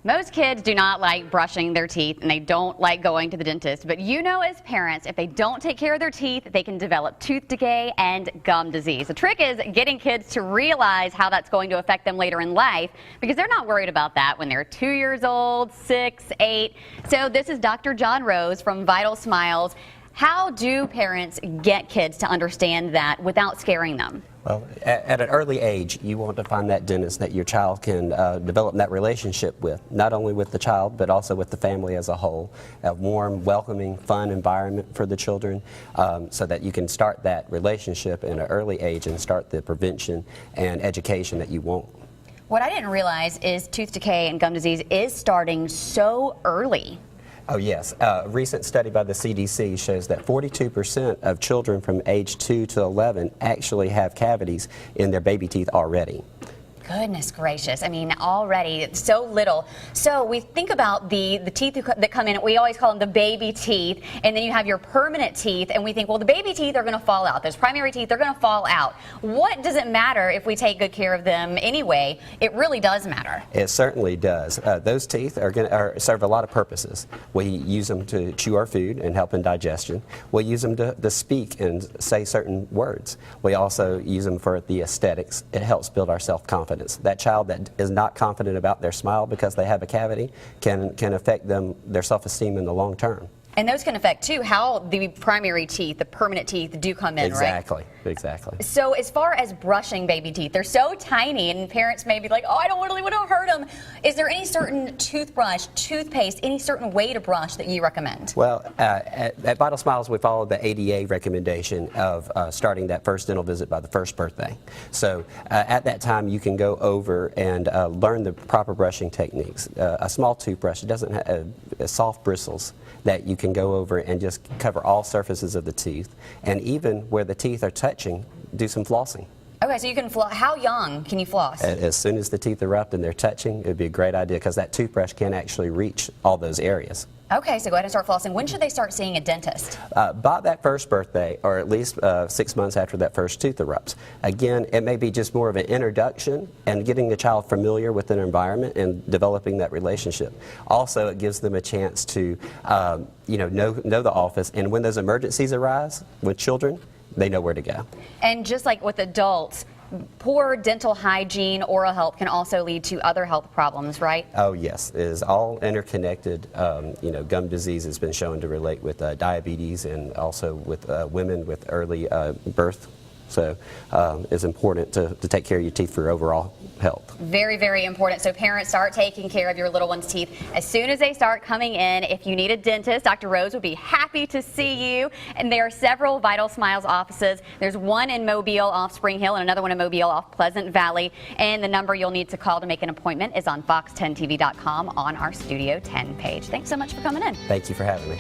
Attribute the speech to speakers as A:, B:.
A: Most kids do not like brushing their teeth and they don't like going to the dentist, but you know as parents, if they don't take care of their teeth, they can develop tooth decay and gum disease. The trick is getting kids to realize how that's going to affect them later in life because they're not worried about that when they're 2 years old, 6, 8. So this is Dr. John Rose from Vital Smiles. How do parents get kids to understand that without scaring them?
B: Well, at an early age, you want to find that dentist that your child can develop that relationship with, not only with the child, but also with the family as a whole. A warm, welcoming, fun environment for the children so that you can start that relationship in an early age and start the prevention and education that you want.
A: What I didn't realize is tooth decay and gum disease is starting so early.
B: Oh yes, a recent study by the CDC shows that 42% of children from age 2 to 11 actually have cavities in their baby teeth already.
A: Goodness gracious. I mean, already it's so little. So we think about the teeth that come in, we always call them the baby teeth, and then you have your permanent teeth, and we think, well, the baby teeth are going to fall out. Those primary teeth, they're going to fall out. What does it matter if we take good care of them anyway? It really does matter.
B: It certainly does. Those teeth are going to serve a lot of purposes. We use them to chew our food and help in digestion. We use them to speak and say certain words. We also use them for the aesthetics. It helps build our self-confidence. That child that is not confident about their smile because they have a cavity can affect their self-esteem in the long term.
A: And those can affect, too, how the primary teeth, the permanent teeth, do come in,
B: Exactly,
A: right?
B: Exactly.
A: So as far as brushing baby teeth, they're so tiny, and parents may be like, oh, I don't really want to hurt them. Is there any certain toothbrush, toothpaste, any certain way to brush that you recommend?
B: Well, at Vital Smiles, we follow the ADA recommendation of starting that first dental visit by the first birthday. So at that time, you can go over and learn the proper brushing techniques. A small toothbrush, it doesn't have soft bristles that you can go over and just cover all surfaces of the teeth, and even where the teeth are touching, do some flossing.
A: Okay, so you can floss. How young can you floss?
B: As soon as the teeth erupt and they're touching, it would be a great idea because that toothbrush can actually reach all those areas.
A: Okay, so go ahead and start flossing. When should they start seeing a dentist?
B: By that first birthday, or at least 6 months after that first tooth erupts. Again, it may be just more of an introduction and getting the child familiar with an environment and developing that relationship. Also, it gives them a chance to know the office, and when those emergencies arise with children, they know where to go.
A: And just like with adults, poor dental hygiene, oral health can also lead to other health problems, right?
B: Oh yes, it is all interconnected. Gum disease has been shown to relate with diabetes and also with women with early birth. So it's important to take care of your teeth for your overall health.
A: Very, very important. So parents, start taking care of your little one's teeth as soon as they start coming in. If you need a dentist, Dr. Rose would be happy to see you. And there are several Vital Smiles offices. There's one in Mobile off Spring Hill and another one in Mobile off Pleasant Valley. And the number you'll need to call to make an appointment is on fox10tv.com on our Studio 10 page. Thanks so much for coming in.
B: Thank you for having me.